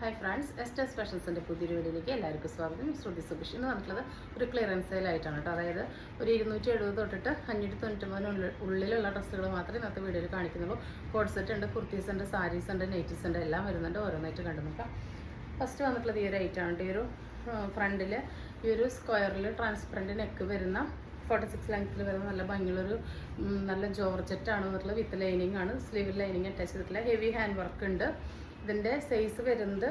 Hi friends, എസ്റ്റേഴ്സ് ഫാഷൻസിൻ്റെ പുതിയൊരു വീഡിയോയിലേക്ക് എല്ലാവർക്കും സ്വാഗതം. ശ്രുതി സുബിഷ് എന്ന് പറഞ്ഞിട്ടുള്ളത് ഒരു ക്ലിയറൻസ് സെയിലായിട്ടാണ് കേട്ടോ. അതായത് ഒരു 270 തൊട്ടിട്ട് 599 ഉള്ളിലുള്ള ഡ്രസ്സുകൾ മാത്രമേ ഇന്നത്തെ വീഡിയോയിൽ കാണിക്കുന്നുള്ളൂ. കോഡ് സെറ്റ് ഉണ്ട്, കുർത്തീസ് ഉണ്ട്, സാരീസ് ഉണ്ട്, നൈറ്റീസ് ഉണ്ട്, എല്ലാം വരുന്നുണ്ട്. ഓരോന്നായിട്ട് കണ്ടു നോക്കാം. ഫസ്റ്റ് വന്നിട്ടുള്ളത് ഈ ഒരു ഐറ്റാണ്. ഈ ഒരു ഫ്രണ്ടിൽ ഈ ഒരു സ്ക്വയറിൽ ട്രാൻസ്പെറൻറ്റ് നെക്ക് വരുന്ന 46 ലെങ്ത്തിൽ വരുന്ന നല്ല ഭംഗിയുള്ളൊരു നല്ല ജോർജറ്റാണ് വന്നിട്ടുള്ളത്. വിത്ത് ലൈനിങ് ആണ്, സ്ലീവ് ലൈനിങ് അറ്റാച്ച് ചെയ്തിട്ടുള്ള ഹെവി ഹാൻഡ് വർക്ക് ഉണ്ട്. ഇതിൻ്റെ സൈസ് വരുന്നത്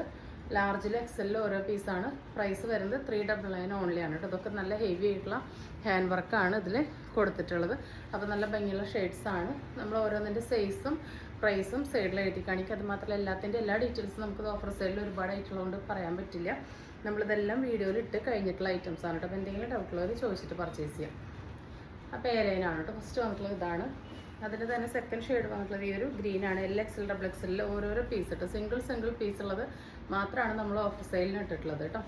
ലാർജിലും എക്സലിലും ഓരോ പീസാണ്. പ്രൈസ് വരുന്നത് 399 ഓൺലിയാണ് കേട്ടോ. ഇതൊക്കെ നല്ല ഹെവി ആയിട്ടുള്ള ഹാൻഡ് വർക്കാണ് ഇതിൽ കൊടുത്തിട്ടുള്ളത്. അപ്പോൾ നല്ല ഭംഗിയുള്ള ഷെയ്ഡ്സാണ്. നമ്മൾ ഓരോന്നിൻ്റെ സൈസും പ്രൈസും സൈഡിൽ എഴുതി കാണിക്കുക. അത് മാത്രമല്ല എല്ലാത്തിൻ്റെ എല്ലാ ഡീറ്റെയിൽസും നമുക്ക് ഓഫർ സൈഡിൽ ഒരുപാട് ആയിട്ടുള്ളതുകൊണ്ട് പറയാൻ പറ്റില്ല. നമ്മളിതെല്ലാം വീഡിയോയിൽ ഇട്ട് കഴിഞ്ഞിട്ടുള്ള ഐറ്റംസാണ് കേട്ടോ. അപ്പോൾ എന്തെങ്കിലും ഡൗട്ടുള്ളവർ ചോദിച്ചിട്ട് പർച്ചേസ് ചെയ്യാം. അപ്പോൾ എയർലൈനാണ് കേട്ടോ. ഫസ്റ്റ് വന്നിട്ടുള്ളത് ഇതാണ്. അതിൻ്റെ തന്നെ സെക്കൻഡ് ഷെയ്ഡ് വന്നിട്ടുള്ളത് ഈ ഒരു ഗ്രീനാണ്. LXL XXL ഓരോരോ പീസ് ഇട്ട് സിംഗിൾ പീസ് ഉള്ളത് മാത്രമാണ് നമ്മൾ ഓഫർ സെയിലിന് ഇട്ടിട്ടുള്ളത് കേട്ടോ.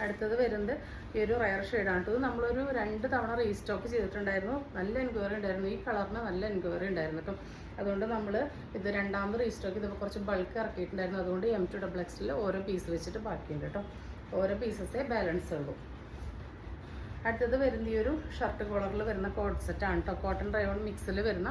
അടുത്തത് വരുന്നത് ഈ ഒരു റയർ ഷെയ്ഡാണ് കേട്ടോ. ഇത് നമ്മളൊരു 2 തവണ റീസ്റ്റോക്ക് ചെയ്തിട്ടുണ്ടായിരുന്നു. നല്ല എൻക്വയറി ഉണ്ടായിരുന്നു. ഈ കളറിന് നല്ല എൻക്വയറി ഉണ്ടായിരുന്നു കേട്ടോ. അതുകൊണ്ട് നമ്മൾ ഇത് രണ്ടാമത് റീസ്റ്റോക്ക് ചെയ്തപ്പോൾ കുറച്ച് ബൾക്ക് ഇറക്കിയിട്ടുണ്ടായിരുന്നു. അതുകൊണ്ട് M2 XXL ഓരോ പീസ് വെച്ചിട്ട് ബാക്കിയുണ്ട് കേട്ടോ. ഓരോ പീസസേ ബാലൻസ് ഉള്ളൂ. അടുത്തത് വരുന്ന ഈ ഒരു ഷർട്ട് കോളറിൽ വരുന്ന കോഡ് സെറ്റാണ് കേട്ടോ. കോട്ടൺ റയോൺ മിക്സിൽ വരുന്ന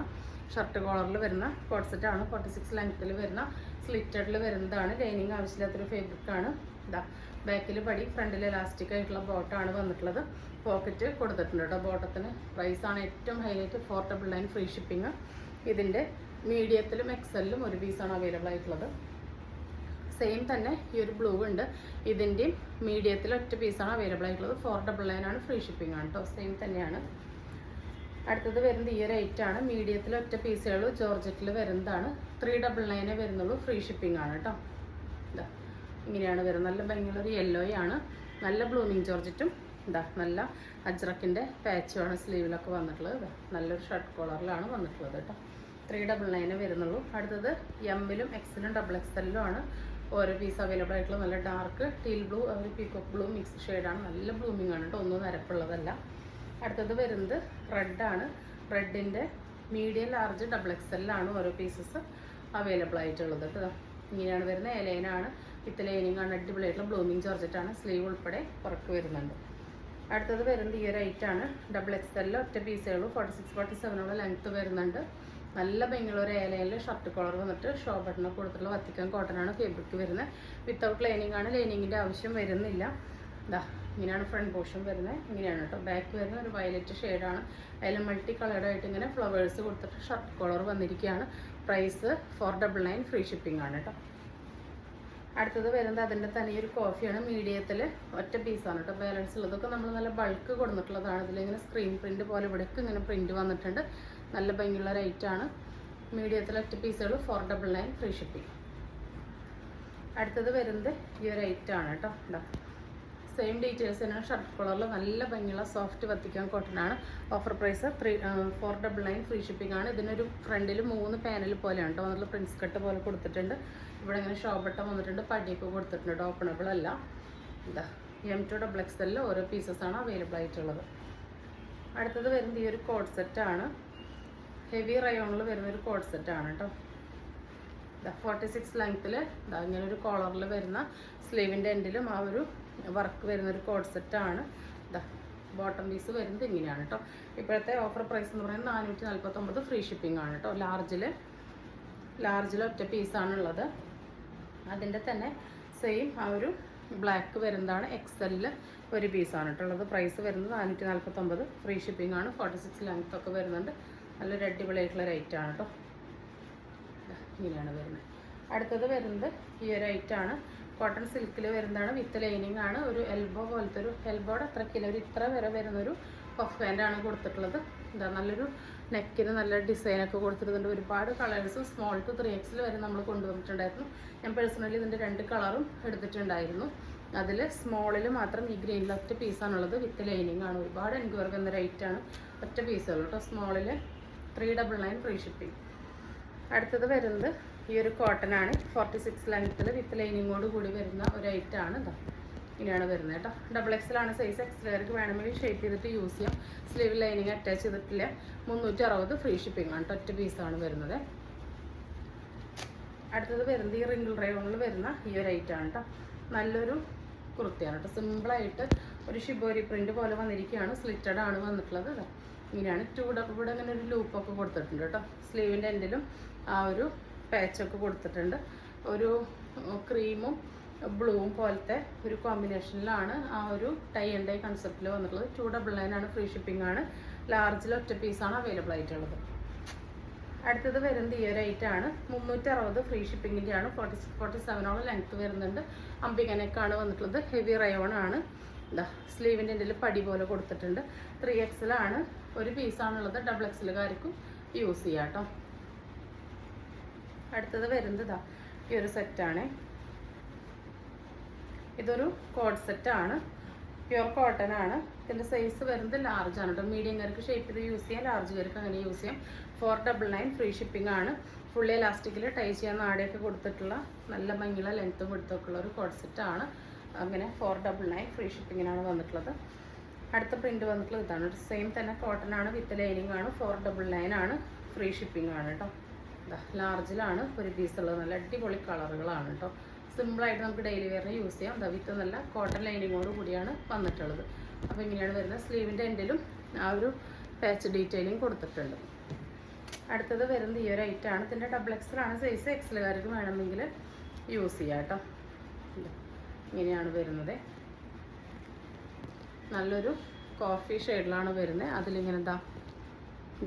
ഷർട്ട് കോളറിൽ വരുന്ന കോഡ് സെറ്റാണ്. 46 ലെങ്ത്തിൽ വരുന്ന സ്ലിറ്റഡിൽ വരുന്നതാണ്. ലൈനിങ് ആവശ്യമില്ലാത്തൊരു ഫേബ്രിക്കാണ്. ഇതാ ബാക്കിൽ പടി, ഫ്രണ്ടിൽ ഇലാസ്റ്റിക് ആയിട്ടുള്ള ബോട്ടാണ് വന്നിട്ടുള്ളത്. പോക്കറ്റ് കൊടുത്തിട്ടുണ്ട് കേട്ടോ. ബോട്ടത്തിന് പ്രൈസാണ് ഏറ്റവും ഹൈലൈറ്റ്. 499 free shipping. ഇതിൻ്റെ മീഡിയത്തിലും എക്സലിലും ഒരു പീസാണ് അവൈലബിൾ ആയിട്ടുള്ളത്. സെയിം തന്നെ ഈ ഒരു ബ്ലൂ ഉണ്ട്. ഇതിൻ്റെയും മീഡിയത്തിൽ ഒറ്റ പീസാണ് അവൈലബിൾ ആയിട്ടുള്ളത്. 499 ആണ്, ഫ്രീ ഷിപ്പിംഗ് ആണ് കേട്ടോ. സെയിം തന്നെയാണ്. അടുത്തത് വരുന്നത് ഈ ഒരു ഐറ്റാണ്. മീഡിയത്തിൽ ഒറ്റ പീസുകൾ ജോർജറ്റിൽ വരുന്നതാണ്. 399 വരുന്നുള്ളൂ, ഫ്രീ ഷിപ്പിംഗ് ആണ് കേട്ടോ. ഇതാ ഇങ്ങനെയാണ് വരുന്നത്. നല്ല ഭംഗിയുള്ളൊരു യെല്ലോയാണ്. നല്ല ബ്ലൂമിങ് ജോർജറ്റും ഇതാ നല്ല അജ്രക്കിൻ്റെ പാച്ചുമാണ് സ്ലീവിലൊക്കെ വന്നിട്ടുള്ളത്. നല്ലൊരു ഷർട്ട് കോളറിലാണ് വന്നിട്ടുള്ളത് കേട്ടോ. 399 വരുന്നുള്ളൂ. അടുത്തത് എമ്മിലും എക്സിലും XXL ആണ് ഓരോ പീസ് അവൈലബിൾ ആയിട്ടുള്ള. നല്ല ഡാർക്ക് ടീൽ ബ്ലൂ, ഒരു പീക്കോക്ക് ബ്ലൂ മിക്സ് ഷെയ്ഡാണ്. നല്ല ബ്ലൂമിങ് ആണ് കേട്ടോ. ഒന്നും നിരപ്പുള്ളതല്ല. അടുത്തത് വരുന്നത് റെഡാണ്. റെഡിൻ്റെ മീഡിയം ലാർജ് XXL ആണ് ഓരോ പീസസ് അവൈലബിൾ ആയിട്ടുള്ളത് കേട്ടോ. ഇങ്ങനെയാണ് വരുന്നത്. എലൈനാണ്, വിത്ത് ലൈനിങ് ആണ്. അടിപൊളിയായിട്ടുള്ള ബ്ലൂമിങ് ജോർജറ്റാണ്. സ്ലീവ് ഉൾപ്പെടെ പുറക്ക് വരുന്നുണ്ട്. അടുത്തത് വരുന്നത് ഈ ഒരു ഐറ്റാണ്. XXL ഒറ്റ പീസുകളും 46-47 ലെങ്ത്ത് വരുന്നുണ്ട്. നല്ല ഭംഗിയുള്ള ഒരു ഏലയിൽ ഷർട്ട് കോളർ വന്നിട്ട് ഷോ ബട്ടണൊക്കെ കൊടുത്തിട്ടുള്ള വത്തിക്കാൻ കോട്ടനാണ് ഫേബ്രിക് വരുന്നത്. വിത്തൗട്ട് ലൈനിങ് ആണ്. ലൈനിങ്ങിൻ്റെ ആവശ്യം വരുന്നില്ല. ഇതാ ഇങ്ങനെയാണ് ഫ്രണ്ട് പോർഷൻ വരുന്നത്. ഇങ്ങനെയാണ് കേട്ടോ. ബാക്ക് വരുന്ന ഒരു വയലറ്റ് ഷെയ്ഡാണ്. അതിൽ മൾട്ടി കളേർഡായിട്ട് ഇങ്ങനെ ഫ്ലവേഴ്സ് കൊടുത്തിട്ട് ഷർട്ട് കോളർ വന്നിരിക്കുകയാണ്. പ്രൈസ് 499 ഫ്രീ ഷിപ്പിംഗ് ആണ് കേട്ടോ. അടുത്തത് വരുന്നത് അതിൻ്റെ തന്നെ ഒരു കോഫിയാണ്. മീഡിയത്തിൽ ഒറ്റ പീസാണ് കേട്ടോ. ബാലൻസ് ഉള്ളതൊക്കെ നമ്മൾ നല്ല ബൾക്ക് കൊടുത്തിട്ടുള്ളതാണ്. ഇതിലിങ്ങനെ സ്ക്രീൻ പ്രിൻറ്റ് പോലെ ഇവിടേക്ക് ഇങ്ങനെ പ്രിൻറ്റ് വന്നിട്ടുണ്ട്. നല്ല ഭംഗിയുള്ള റേറ്റാണ്. മീഡിയത്തിൽ ഒറ്റ പീസുകൾ 499 ഫ്രീ ഷിപ്പിംഗ്. അടുത്തത് വരുന്നത് ഈ ഒരു റേറ്റാണ് കേട്ടോ. ഇതാ സെയിം ഡീറ്റെയിൽസ് തന്നെയാണ്. ഷർട്ട് കളറിൽ നല്ല ഭംഗിയുള്ള സോഫ്റ്റ് വത്തിക്കാൻ കോട്ടനാണ്. ഓഫർ പ്രൈസ് 499 ഫ്രീ ഷിപ്പിംഗ് ആണ്. ഇതിനൊരു ഫ്രണ്ടിൽ 3 പാനൽ പോലെയാണ് കേട്ടോ. നല്ല പ്രിൻസ് കട്ട് പോലെ കൊടുത്തിട്ടുണ്ട്. ഇവിടെ ഇങ്ങനെ ഷോ ബട്ടൺ വന്നിട്ടുണ്ട്. പടിയൊക്കെ കൊടുത്തിട്ടുണ്ട്. ഓപ്പണബിൾ അല്ല. ഇതാ M2 XXL ഓരോ പീസസാണ് അവൈലബിൾ ആയിട്ടുള്ളത്. അടുത്തത് വരുന്നത് ഈ ഒരു കോഡ് സെറ്റാണ്. ഹെവി റയോണിൽ വരുന്നൊരു കോഡ് സെറ്റാണ് കേട്ടോ. 46 ലെങ്ത്തിൽ ഇങ്ങനെ ഒരു കോളറിൽ വരുന്ന സ്ലീവിൻ്റെ എൻഡിലും ആ ഒരു വർക്ക് വരുന്നൊരു കോഡ് സെറ്റാണ്. ബോട്ടം പീസ് വരുന്നത് ഇങ്ങനെയാണ് കേട്ടോ. ഇപ്പോഴത്തെ ഓഫർ പ്രൈസ് എന്ന് പറയുന്നത് 449 ഫ്രീ ഷിപ്പിംഗ് ആണ് കേട്ടോ. ലാർജിൽ ഒറ്റ പീസാണുള്ളത്. അതിൻ്റെ തന്നെ സെയിം ആ ഒരു ബ്ലാക്ക് വരുന്നതാണ്. XL ഒരു പീസാണ് കേട്ടോ ഉള്ളത്. പ്രൈസ് വരുന്നത് 449 ഫ്രീ ഷിപ്പിംഗ് ആണ്. 46 ലെങ്ത് ഒക്കെ വരുന്നുണ്ട്. നല്ലൊരു അടിപൊളിയായിട്ടുള്ള റേറ്റാണ് കേട്ടോ. ഇങ്ങനെയാണ് വരുന്നത്. അടുത്തത് വരുന്നത് ഈ ഒരു ഐറ്റാണ്. കോട്ടൺ സിൽക്കിൽ വരുന്നതാണ്. വിത്ത് ലൈനിങ് ആണ്. ഒരു എൽബോ പോലത്തെ ഒരു എൽബോയുടെ അത്ര കിലോ ഒരു ഇത്ര വരെ വരുന്നൊരു പഫ് പാൻ്റാണ് കൊടുത്തിട്ടുള്ളത്. എന്താ നല്ലൊരു നെക്കിന് നല്ല ഡിസൈനൊക്കെ കൊടുത്തിട്ടുണ്ട്. ഒരുപാട് കളേഴ്സും സ്മോൾ ടു 3XL വരെ നമ്മൾ കൊണ്ടുവന്നിട്ടുണ്ടായിരുന്നു. ഞാൻ പേഴ്സണലി ഇതിൻ്റെ 2 കളറും എടുത്തിട്ടുണ്ടായിരുന്നു. അതിൽ സ്മോളിൽ മാത്രം ഈ ഗ്രീനിൽ ഒറ്റ പീസാണുള്ളത്. വിത്ത് ലൈനിങ് ആണ്. ഒരുപാട് എൻക്വയറി വന്ന റേറ്റാണ്. ഒറ്റ പീസുകൾ കേട്ടോ. സ്മോളിൽ 399 ഫ്രീ ഷിപ്പിംഗ്. അടുത്തത് വരുന്നത് ഈ ഒരു കോട്ടനാണ്. 46 ലെങ്ത്തിൽ വിത്ത് ലൈനിങ്ങോട് കൂടി വരുന്ന ഒരു ഐറ്റാണ്. ഇതാ ഇങ്ങനെയാണ് വരുന്നത് കേട്ടോ. XXL ആണ് സൈസ്. XLകാർക്ക് വേണമെങ്കിൽ ഷേപ്പ് ചെയ്തിട്ട് യൂസ് ചെയ്യാം. സ്ലീവ് ലൈനിങ് അറ്റാച്ച് ചെയ്തിട്ടില്ല. 360 ഫ്രീ ഷിപ്പിംഗ് ആണ്. ഒറ്റ പീസാണ് വരുന്നത്. അടുത്തത് വരുന്നത് ഈ റിങ്കിൾ റയോണിൽ വരുന്ന ഈ ഒരു ഐറ്റമാണ് കേട്ടോ. നല്ലൊരു കുർത്തിയാണ് കേട്ടോ. സിമ്പിളായിട്ട് ഒരു ഷിബോരി പ്രിൻറ്റ് പോലെ വന്നിരിക്കുകയാണ്. സ്ലിറ്റഡ് ആണ് വന്നിട്ടുള്ളത്. ഇങ്ങനെയാണ് ഇവിടെ ഇങ്ങനെ ഒരു ലൂപ്പൊക്കെ കൊടുത്തിട്ടുണ്ട് കേട്ടോ. സ്ലീവിൻ്റെ എൻഡിലും ആ ഒരു പാച്ചൊക്കെ കൊടുത്തിട്ടുണ്ട്. ഒരു ക്രീമും ബ്ലൂവും പോലത്തെ ഒരു കോമ്പിനേഷനിലാണ് ആ ഒരു ടൈ ആൻഡ് ഡൈ കൺസെപ്റ്റിൽ വന്നിട്ടുള്ളത്. 299 ആണ്. ഫ്രീ ഷിപ്പിംഗ് ആണ്. ലാർജിൽ ഒറ്റ പീസാണ് അവൈലബിൾ ആയിട്ടുള്ളത്. അടുത്തത് വരുന്നത് ഈ ഒരു ഐറ്റാണ്. 360 ഫ്രീ ഷിപ്പിങ്ങിൻ്റെ ആണ്. 47 ലെങ്ത്ത് വരുന്നുണ്ട്. അംബികനെക്കാണ് വന്നിട്ടുള്ളത്. ഹെവി റയോൺ ആണ്. ഇതാ സ്ലീവിൻ്റെ ഇതിൽ പടി പോലെ കൊടുത്തിട്ടുണ്ട്. 3XL ആണ്. ഒരു പീസാണുള്ളത്. XXLകാർക്കും യൂസ് ചെയ്യാം കേട്ടോ. അടുത്തത് വരുന്നത് ഇതാ ഈ ഒരു സെറ്റാണ്. ഇതൊരു കോഡ് സെറ്റാണ്. പ്യുർ കോട്ടൺ ആണ്. ഇതിൻ്റെ സൈസ് വരുന്നത് ലാർജ് ആണ് കേട്ടോ. മീഡിയംകാർക്ക് ഷേപ്പ് ചെയ്ത് യൂസ് ചെയ്യാം. ലാർജുകാർക്ക് അങ്ങനെ യൂസ് ചെയ്യാം. 499 ഫ്രീ ഷിപ്പിംഗ് ആണ്. ഫുള്ളി എലാസ്റ്റിക്കിൽ ടൈ ചെയ്യാൻ നാടയൊക്കെ കൊടുത്തിട്ടുള്ള നല്ല ഭംഗിയുള്ള ലെങ്ത്തും കൊടുത്തൊക്കെ ഉള്ള ഒരു കോഡ് സെറ്റാണ്. അങ്ങനെ 499 ഫ്രീ ഷിപ്പിങ്ങിനാണ് വന്നിട്ടുള്ളത്. അടുത്ത പ്രിൻറ്റ് വന്നിട്ടുള്ളത് ഇതാണ്. സെയിം തന്നെ കോട്ടൺ ആണ്. വിത്ത് ലൈനിങ് ആണ്. 499 ആണ്. ഫ്രീ ഷിപ്പിംഗ് ആണ് കേട്ടോ. ലാർജിലാണ് ഒരു പീസ് ഉള്ളത്. നല്ല അടിപൊളി കളറുകളാണ് കേട്ടോ. സിമ്പിളായിട്ട് നമുക്ക് ഡെയിലി വെയറിന് യൂസ് ചെയ്യാം. വിത്ത് നല്ല കോട്ടൺ ലൈനിങ്ങോട് കൂടിയാണ് വന്നിട്ടുള്ളത്. അപ്പോൾ ഇങ്ങനെയാണ് വരുന്നത്. സ്ലീവിൻ്റെ എൻഡിലും ആ ഒരു പാച്ച് ഡീറ്റെയിലിംഗ് കൊടുത്തിട്ടുണ്ട്. അടുത്തത് വരുന്നത് ഈ ഒരു ഐറ്റാണ്. ഇതിൻ്റെ XXL ആണ് സൈസ്. XLകാർക്ക് വേണമെങ്കിൽ യൂസ് ചെയ്യാം കേട്ടോ. ഇങ്ങനെയാണ് വരുന്നത്. നല്ലൊരു കോഫി ഷെയ്ഡിലാണ് വരുന്നത്. അതിലിങ്ങനെ എന്താ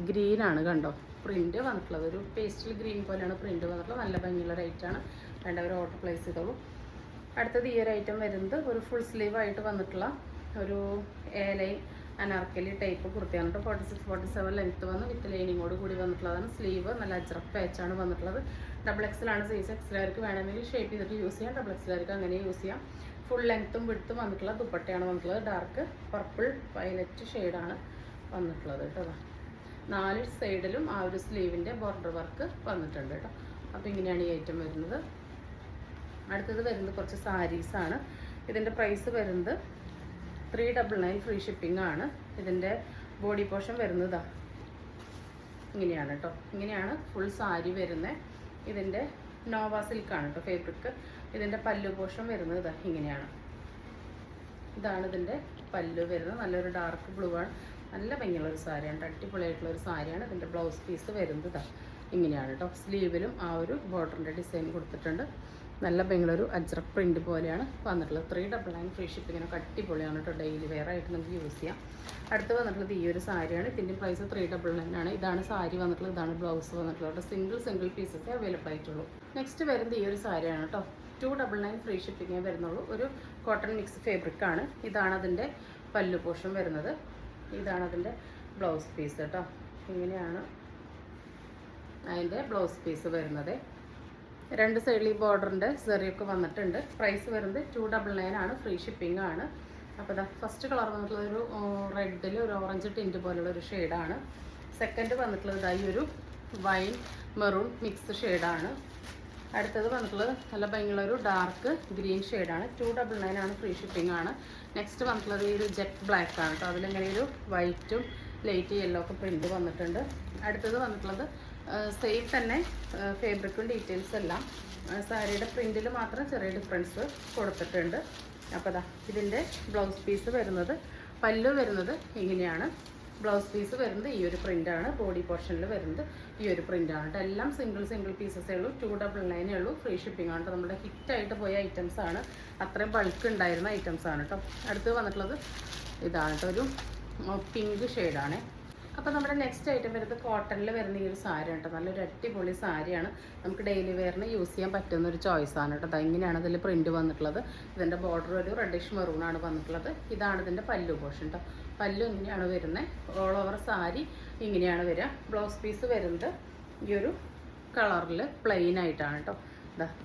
ഗ്രീനാണ് കണ്ടോ പ്രിൻറ്റ് വന്നിട്ടുള്ളത്. ഒരു പേസ്റ്റൽ ഗ്രീൻ പോലെയാണ് പ്രിൻറ്റ് വന്നിട്ടുള്ളത്. നല്ല ഭംഗിയുള്ള റേറ്റാണ്. വേണ്ടവർ ഓർഡർ പ്ലേസ് ചെയ്തോളൂ. അടുത്തത് ഈ ഒരു ഐറ്റം വരുന്നത് ഒരു ഫുൾ സ്ലീവ് ആയിട്ട് വന്നിട്ടുള്ള ഒരു എ ലൈൻ അനാർക്കലി ടൈപ്പ് കുർത്തിയാണ് കേട്ടോ. 46-47 ലെങ്ത്ത് വന്ന് വിത്ത് ലൈനിങ്ങോട് കൂടി വന്നിട്ടുള്ളതാണ്. സ്ലീവ് നല്ല അജ്രക് പാച്ചാണ് വന്നിട്ടുള്ളത്. XXL ആണ് സൈസ്. XLകാർക്ക് വേണമെങ്കിൽ ഷേപ്പ് ചെയ്തിട്ട് യൂസ് ചെയ്യാം. XXLകാർക്ക് അങ്ങനെ യൂസ് ചെയ്യാം. ഫുൾ ലെങ്ത്തും വിഡ്ത്തും വന്നിട്ടുള്ള ദുപ്പട്ടയാണ് വന്നിട്ടുള്ളത്. ഡാർക്ക് പർപ്പിൾ വയലറ്റ് ഷെയ്ഡാണ് വന്നിട്ടുള്ളത് കേട്ടോ. 4 സൈഡിലും ആ ഒരു സ്ലീവിൻ്റെ ബോർഡർ വർക്ക് വന്നിട്ടുണ്ട് കേട്ടോ. അപ്പോൾ ഇങ്ങനെയാണ് ഈ ഐറ്റം വരുന്നത്. അടുത്തത് വരുന്നത് കുറച്ച് സാരീസാണ്. ഇതിൻ്റെ പ്രൈസ് വരുന്നത് 399 ഫ്രീ ഷിപ്പിംഗ് ആണ്. ഇതിൻ്റെ ബോഡി പോർഷൻ വരുന്നത് ഇങ്ങനെയാണ് കേട്ടോ. ഇങ്ങനെയാണ് ഫുൾ സാരി വരുന്നത്. ഇതിൻ്റെ നോവ സിൽക്കാണ് കേട്ടോ ഫേബ്രിക്. ഇതിൻ്റെ പല്ലു പോർഷൻ വരുന്നത് ഇങ്ങനെയാണ്. ഇതാണ് ഇതിൻ്റെ പല്ലു വരുന്നത്. നല്ലൊരു ഡാർക്ക് ബ്ലൂ ആണ്. നല്ല ഭംഗിയുള്ളൊരു സാരിയാണ്. അടിപൊളിയായിട്ടുള്ളൊരു സാരിയാണ്. ഇതിൻ്റെ ബ്ലൗസ് പീസ് വരുന്നത് ഇങ്ങനെയാണ് കേട്ടോ. സ്ലീവിലും ആ ഒരു ബോർഡറിൻ്റെ ഡിസൈൻ കൊടുത്തിട്ടുണ്ട്. നല്ല ഭംഗിയുള്ളൊരു അജ്രക് പ്രിൻറ്റ് പോലെയാണ് വന്നിട്ടുള്ളത്. 399 ഫ്രീ ഷിപ്പിങ്ങിനൊക്കെ അടിപൊളിയാണ് കേട്ടോ. ഡെയിലി വെയർ ആയിട്ട് നമുക്ക് യൂസ് ചെയ്യാം. അടുത്ത് വന്നിട്ടുള്ളത് ഈ ഒരു സാരിയാണ്. ഇതിൻ്റെ പ്രൈസ് 399 ആണ്. ഇതാണ് സാരി വന്നിട്ടുള്ളത്. ഇതാണ് ബ്ലൗസ് വന്നിട്ടുള്ളത്. സിംഗിൾ പീസസേ അവൈലബിൾ ആയിട്ടുള്ളൂ. നെക്സ്റ്റ് വരുന്നത് ഈ ഒരു സാരിയാണ് കേട്ടോ. 299 ഫ്രീ ഷിപ്പിങ്ങേ വരുന്നുള്ളൂ. ഒരു കോട്ടൺ മിക്സ് ഫേബ്രിക് ആണ്. ഇതാണ് അതിൻ്റെ പല്ലു പോർഷൻ വരുന്നത്. ഇതാണ് അതിൻ്റെ ബ്ലൗസ് പീസ് കേട്ടോ. ഇങ്ങനെയാണ് അതിൻ്റെ ബ്ലൗസ് പീസ് വരുന്നത്. 2 സൈഡിൽ ഈ ബോർഡറിൻ്റെ സെറിയൊക്കെ വന്നിട്ടുണ്ട്. പ്രൈസ് വരുന്നത് 299 ആണ്. ഫ്രീ ഷിപ്പിംഗ് ആണ്. അപ്പോൾ ഫസ്റ്റ് കളർ വന്നിട്ടുള്ളത് ഒരു റെഡിൽ ഒരു ഓറഞ്ച് ടിൻറ്റ് പോലുള്ള ഒരു ഷെയ്ഡാണ്. സെക്കൻഡ് വന്നിട്ടുള്ളത് ഈ ഒരു വൈൻ മെറൂൺ മിക്സ് ഷെയ്ഡാണ്. അടുത്തത് വന്നിട്ടുള്ളത് നല്ല ഭംഗിയുള്ളൊരു ഡാർക്ക് ഗ്രീൻ ഷെയ്ഡാണ്. 299 ആണ്. ഫ്രീ ഷിപ്പിംഗ് ആണ്. നെക്സ്റ്റ് വന്നിട്ടുള്ളത് ഈ ഒരു ജെറ്റ് ബ്ലാക്ക് ആണ് കേട്ടോ. അതിലിങ്ങനെ ഒരു വൈറ്റും ലൈറ്റ് യെല്ലോ ഒക്കെ പ്രിൻറ്റ് വന്നിട്ടുണ്ട്. അടുത്തത് വന്നിട്ടുള്ളത് സെയിം തന്നെ ഫേബ്രിക്കും ഡീറ്റെയിൽസ് എല്ലാം സാരിയുടെ പ്രിൻറ്റിൽ മാത്രം ചെറിയ ഡിഫറൻസ് കൊടുത്തിട്ടുണ്ട്. അപ്പോൾ ഇതിൻ്റെ ബ്ലൗസ് പീസ് വരുന്നത് പല്ലു വരുന്നത് ഇങ്ങനെയാണ്. ബ്ലൗസ് പീസ് വരുന്നത് ഈ ഒരു പ്രിൻ്റാണ്. ബോഡി പോർഷനിൽ വരുന്നത് ഈ ഒരു പ്രിൻ്റാണ് കേട്ടോ. എല്ലാം സിംഗിൾ പീസസേ ഉള്ളൂ. 299 ഉള്ളൂ. ഫ്രീ ഷിപ്പിംഗ് ആണ് കേട്ടോ. നമ്മുടെ ഹിറ്റായിട്ട് പോയ ഐറ്റംസ് ആണ്. അത്രയും ബൾക്ക് ഉണ്ടായിരുന്ന ഐറ്റംസ് ആണ് കേട്ടോ. അടുത്ത് വന്നിട്ടുള്ളത് ഇതാണ് കേട്ടോ. ഒരു പിങ്ക് ഷെയ്ഡാണ്. അപ്പോൾ നമ്മുടെ നെക്സ്റ്റ് ഐറ്റം വരുന്നത് കോട്ടണിൽ വരുന്ന ഈ ഒരു സാരിയാണ് കേട്ടോ. നല്ലൊരു അടിപൊളി സാരിയാണ്. നമുക്ക് ഡെയിലി വെയറിന് യൂസ് ചെയ്യാൻ പറ്റുന്ന ഒരു ചോയ്സാണ് കേട്ടോ. ഇങ്ങനെയാണ് ഇതിൽ പ്രിൻറ്റ് വന്നിട്ടുള്ളത്. ഇതിൻ്റെ ബോർഡർ ഒരു റെഡിഷ് മെറൂണാണ് വന്നിട്ടുള്ളത്. ഇതാണ് ഇതിൻ്റെ പല്ലു പോർഷൻ കേട്ടോ. പല്ലു ഇങ്ങനെയാണ് വരുന്നത്. ഓൾ ഓവർ സാരി ഇങ്ങനെയാണ് വരിക. ബ്ലൗസ് പീസ് വരുന്നത് ഈ ഒരു കളറിൽ പ്ലെയിൻ ആയിട്ടാണ് കേട്ടോ.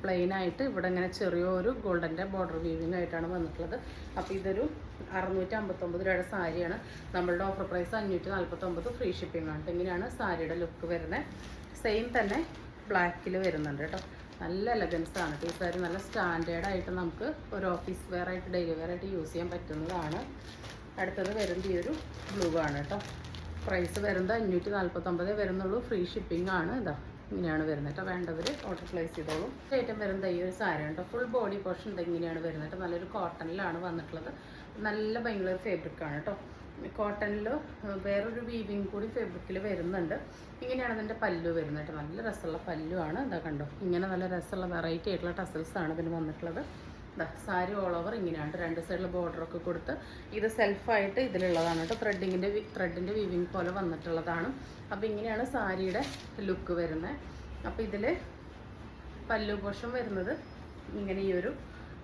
പ്ലെയിൻ ആയിട്ട് ഇവിടെ ഇങ്ങനെ ചെറിയൊരു ഗോൾഡൻ്റെ ബോർഡർ വീവിങ് ആയിട്ടാണ് വന്നിട്ടുള്ളത്. അപ്പോൾ ഇതൊരു 659 രൂപയുടെ സാരിയാണ്. നമ്മളുടെ ഓഫർ പ്രൈസ് 549. ഫ്രീ ഷിപ്പിംഗ് ആണ്. ഇങ്ങനെയാണ് സാരിയുടെ ലുക്ക് വരുന്നത്. സെയിം തന്നെ ബ്ലാക്കിൽ വരുന്നുണ്ട് കേട്ടോ. നല്ല എലഗൻസ് ആണ് ഈ സാരി. നല്ല സ്റ്റാൻഡേർഡായിട്ട് നമുക്ക് ഒരു ഓഫീസ് വെയർ ആയിട്ട് ഡെയിലി വെയർ ആയിട്ട് യൂസ് ചെയ്യാൻ പറ്റുന്നതാണ്. അടുത്തത് വരുന്നത് ഈ ഒരു ബ്ലൂ ആണ് കേട്ടോ. പ്രൈസ് വരുന്നത് 549 വരുന്നുള്ളൂ. ഫ്രീ ഷിപ്പിംഗ് ആണ്. ഇങ്ങനെയാണ് വരുന്നത് കേട്ടോ. വേണ്ടവർ ഓർഡർ പ്ലേസ് ചെയ്തോളൂ. ഐറ്റം വരുന്നത് ഈ ഒരു സാരി കേട്ടോ. ഫുൾ ബോഡി പോർഷൻ ഇങ്ങനെയാണ് വരുന്നത് കേട്ടോ. നല്ലൊരു കോട്ടണിലാണ് വന്നിട്ടുള്ളത്. നല്ല ഭയങ്കര ഒരു ഫാബ്രിക്കാണ് കേട്ടോ. കോട്ടണിൽ വേറൊരു വീവിങ് കൂടി ഫാബ്രിക്കിൽ വരുന്നുണ്ട്. ഇങ്ങനെയാണ് ഇതിൻ്റെ പല്ലു വരുന്നത് കേട്ടോ. നല്ല രസമുള്ള പല്ലുവാണ്. ഇതാ കണ്ടോ, ഇങ്ങനെ നല്ല രസമുള്ള വെറൈറ്റി ആയിട്ടുള്ള ടസൽസാണ് ഇതിന് വന്നിട്ടുള്ളത്. ഇതാ സാരി ഓൾ ഓവർ ഇങ്ങനെയാണ്. രണ്ട് സൈഡിൽ ബോർഡറൊക്കെ കൊടുത്ത് ഇത് സെൽഫായിട്ട് ഇതിലുള്ളതാണ് കേട്ടോ. ത്രെഡിൻ്റെ വീവിങ് പോലെ വന്നിട്ടുള്ളതാണ്. അപ്പോൾ ഇങ്ങനെയാണ് സാരിയുടെ ലുക്ക് വരുന്നത്. അപ്പോൾ ഇതിൽ പല്ലു പോർഷൻ വരുന്നത് ഇങ്ങനെ ഈ ഒരു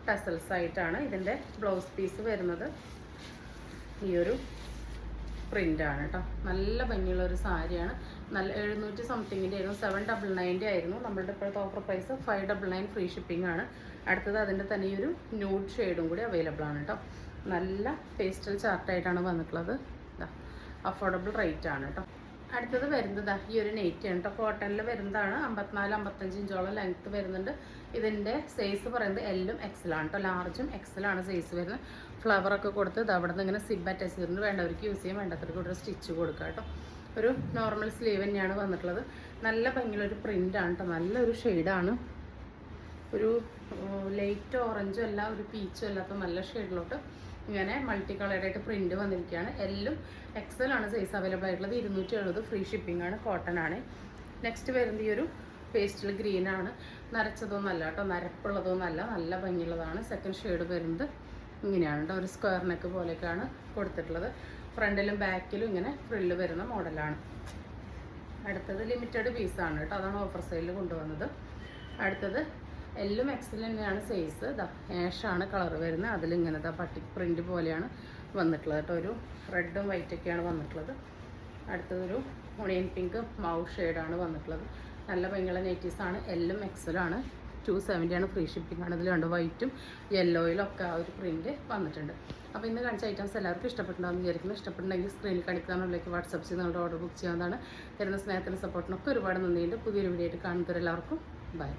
ടസൽസ് ആയിട്ടാണ്. ഇതിൻ്റെ ബ്ലൗസ് പീസ് വരുന്നത് ഈ ഒരു പ്രിൻ്റാണ് കേട്ടോ. നല്ല ഭംഗിയുള്ള ഒരു സാരിയാണ്. നല്ല 700 സംതിങ്ങിൻ്റെ ആയിരുന്നു. 799 ആയിരുന്നു. നമ്മളുടെ ഇപ്പോഴത്തെ ഓഫർ പ്രൈസ് 599 ഫ്രീ ഷിപ്പിംഗ് ആണ്. അടുത്തത് അതിൻ്റെ തന്നെ ഈ ഒരു ന്യൂഡ് ഷെയ്ഡും കൂടി അവൈലബിൾ ആണ് കേട്ടോ. നല്ല പേസ്റ്റൽ ചാർട്ടായിട്ടാണ് വന്നിട്ടുള്ളത്. അഫോർഡബിൾ റേറ്റ് ആണ് കേട്ടോ. അടുത്തത് വരുന്നത് ഈ ഒരു നെയ്റ്റിയാണ് കേട്ടോ. കോട്ടണിൽ വരുന്നതാണ്. 54-55 ഇഞ്ചോളം ലെങ്ത്ത് വരുന്നുണ്ട്. ഇതിൻ്റെ സൈസ് പറയുന്നത് എല്ലും എക്സലാണ് കേട്ടോ. ലാർജും എക്സലാണ് സൈസ് വരുന്നത്. ഫ്ലവറൊക്കെ കൊടുത്ത് ഇത് അവിടെ നിന്ന് ഇങ്ങനെ സിബ് അറ്റാച്ച് ചെയ്തിട്ടുണ്ട്. വേണ്ടവർക്ക് യൂസ് ചെയ്യാൻ, വേണ്ടവർക്ക് ഇവിടെ സ്റ്റിച്ച് കൊടുക്കുക കേട്ടോ. ഒരു നോർമൽ സ്ലീവ് തന്നെയാണ് വന്നിട്ടുള്ളത്. നല്ല ഭംഗിയുള്ളൊരു പ്രിൻ്റാണ് കേട്ടോ. നല്ലൊരു ഷെയ്ഡാണ്. ഒരു ലൈറ്റ് ഓറഞ്ചും അല്ല, ഒരു പീച്ചും അല്ലാത്ത നല്ല ഷെയ്ഡിലോട്ട് ഇങ്ങനെ മൾട്ടി കളറായിട്ട് പ്രിൻ്റ് വന്നിരിക്കുകയാണ്. എല്ലും എക്സലാണ് സൈസ് അവൈലബിൾ ആയിട്ടുള്ളത്. 270 ഫ്രീ ഷിപ്പിംഗ് ആണ്. കോട്ടൺ ആണ്. നെക്സ്റ്റ് വരുന്നത് ഈ ഒരു പേസ്റ്റൽ ഗ്രീനാണ്. നരച്ചതൊന്നല്ല കേട്ടോ, നരപ്പുള്ളതൊന്നല്ല, നല്ല ഭംഗിയുള്ളതാണ്. സെക്കൻഡ് ഷെയ്ഡ് വരുന്നത് ഇങ്ങനെയാണ് കേട്ടോ. ഒരു സ്ക്വയർ നെക്ക് പോലെയൊക്കെയാണ് കൊടുത്തിട്ടുള്ളത്. ഫ്രണ്ടിലും ബാക്കിലും ഇങ്ങനെ ഫ്രില്ല് വരുന്ന മോഡലാണ്. അടുത്തത് ലിമിറ്റഡ് പീസാണ് കേട്ടോ. അതാണ് ഓഫർ സെയിലിൽ കൊണ്ടുവന്നത്. അടുത്തത് എല്ലും എക്സൽ തന്നെയാണ് സൈസ്. ഇതാ ആഷാണ് കളർ വരുന്നത്. അതിലിങ്ങനത്തെ പട്ടി പ്രിൻ്റ് പോലെയാണ് വന്നിട്ടുള്ളത് കേട്ടോ. ഒരു റെഡും വൈറ്റൊക്കെയാണ് വന്നിട്ടുള്ളത്. അടുത്തതൊരു ഓണിയൻ പിങ്ക് മൗ ഷെയ്ഡാണ് വന്നിട്ടുള്ളത്. നല്ല ഭംഗിയുള്ള നെറ്റീസാണ്. എല്ലും എക്സലാണ്. 270 ആണ്. ഫ്രീ ഷിപ്പിംഗ് ആണ്. ഇതിൽ രണ്ട് വൈറ്റും യെല്ലോയിലും ഒക്കെ ആ ഒരു പ്രിൻറ്റ് വന്നിട്ടുണ്ട്. അപ്പോൾ ഇന്ന് കാണിച്ച ഐറ്റംസ് എല്ലാവർക്കും ഇഷ്ടപ്പെട്ടുണ്ടാകുമെന്ന് വിചാരിക്കുന്നു. ഇഷ്ടപ്പെട്ടുണ്ടെങ്കിൽ സ്ക്രീനിൽ കാണിക്കുന്ന നമ്മളിലേക്ക് വാട്സപ്പ് ചെയ്ത് നമ്മുടെ ഓർഡർ ബുക്ക് ചെയ്യാവുന്നതാണ്. തരുന്ന സ്നേഹത്തിൻ്റെ സപ്പോർട്ടിനൊക്കെ ഒരുപാട് നന്ദിയുണ്ട്. പുതിയൊരു വീഡിയോ ആയിട്ട് കാണുന്നവരെല്ലാവർക്കും ബൈ.